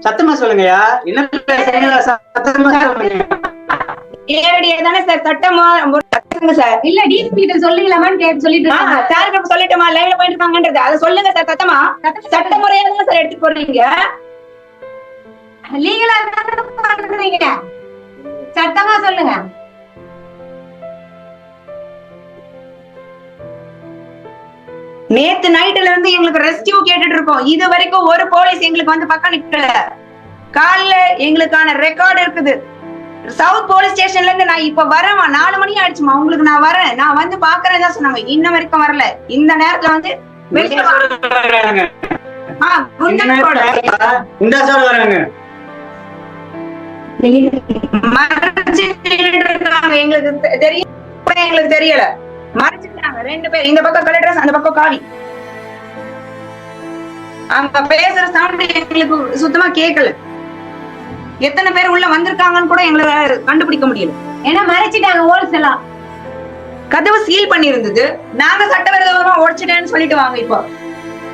சத்தமா சொல்லுங்கய்யா. என்ன பேசுறீங்களா? சத்தமா சொல்லுங்க. நேரடியா தானே சார் சட்டமா சார். இல்ல டிஎஸ்பி கிட்ட சொல்லிக்கலாமான்னு கேட்டு சொல்லிட்டு சார் சொல்லிட்டோமா லைவ்ல போயிட்டு இருக்காங்கன்றது அதை சொல்லுங்க சார். சத்தமா சட்ட முறையா தான் சார் எடுத்து போடுறீங்க. லீகலா பண்றீங்க. சட்டமா சொல்லுங்க. நேத்து நைட்ல இருந்து எங்களுக்கு ரெஸ்கியூ கேட்டுட்டு இருக்கோம். இது வரைக்கும் ஒரு போலீஸ் எங்களுக்கு வந்து பக்கம் நிக்கல. காலைல எங்களுக்கான ரெக்கார்டு இருக்குது. சவுத் போலீஸ் ஸ்டேஷன்ல இருந்து நான் இப்ப வரேன். 4 மணி ஆயிடுச்சுமா. உங்களுக்கு நான் வரேன், நான் வந்து பாக்குறேன் தான் சொன்னாங்க. இன்ன வரைக்கும் வரல. இந்த நேரத்துல வந்து எங்களுக்கு தெரியல. மறைச்சிட்டாங்க 2 பேர். இந்த பக்கம் கலெக்டர், அந்த பக்கம் காவி. அவங்க பேசுற சவுண்ட் எங்களுக்கு சுத்தமா கேட்கல. எத்தனை பேர் உள்ள வந்திருக்காங்கன்னு கூட எங்களால கண்டுபிடிக்க முடியல. ஏன்னா மறைச்சிட்டாங்க. ஹோல்ஸ் எல்லாம் கதவு சீல் பண்ணி இருந்தது. நாங்க சட்டவிரோதமா உடைச்சிட்டேன்னு சொல்லிட்டு வாங்க. இப்போ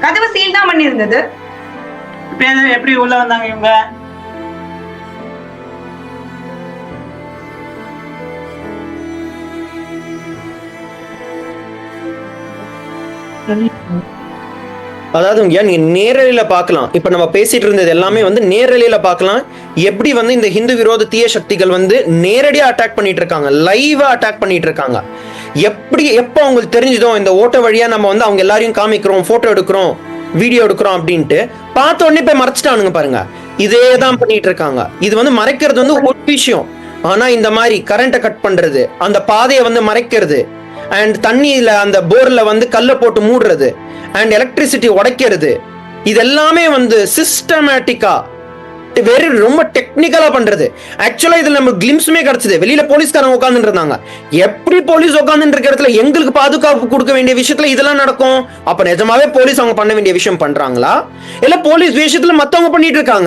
கதவு சீல் தான் பண்ணி இருந்தது. எப்படி உள்ள வந்தாங்க இவங்க? அதாவது நீங்க நேரலையில பார்க்கலாம். இப்ப நம்ம பேசிட்டு இருந்தது எல்லாமே வந்து நேரலையில பார்க்கலாம். எப்படி வந்து இந்த ஹிந்து விரோத தீய சக்திகள் வந்து நேரடியா அட்டாக் பண்ணிட்டு இருக்காங்க, லைவா அட்டாக் பண்ணிட்டு இருக்காங்க. எப்போ அவங்களுக்கு தெரிஞ்சதோ இந்த ஓட்ட வழியா நம்ம வந்து அவங்க எல்லாரையும் காமிக்கிறோம், போட்டோ எடுக்கிறோம், வீடியோ எடுக்கிறோம் அப்படின்ட்டு பார்த்த உடனே போய் மறைச்சிட்டானுங்க பாருங்க. இதே தான் பண்ணிட்டு இருக்காங்க. இது வந்து மறைக்கிறது வந்து ஒரு விஷயம். ஆனா இந்த மாதிரி கரண்ட்டை கட் பண்றது, அந்த பாதையை வந்து மறைக்கிறது, அண்ட் தண்ணியில அந்த போர்ல வந்து கல்லை போட்டு மூடுறது, அண்ட் எலக்ட்ரிசிட்டி உடைக்கிறது, இது எல்லாமே வந்து சிஸ்டமேட்டிக்கா வெரி ரொம்ப டெக்னிக்கலா பண்றது. ஆக்சுவலா இதுல நம்ம கிளிம்ஸுமே கிடைச்சது. வெளியில போலீஸ்காரங்க உட்கார்ந்துட்டு இருந்தாங்க. எப்படி போலீஸ் உட்கார்ந்துட்டு இருக்க இடத்துல எங்களுக்கு பாதுகாப்பு கொடுக்க வேண்டிய விஷயத்துல இதெல்லாம் நடக்கும்? அப்ப நிஜமாவே போலீஸ் அவங்க பண்ண வேண்டிய விஷயம் பண்றாங்களா, இல்ல போலீஸ் விஷயத்துல மத்தவங்க பண்ணிட்டு இருக்காங்க?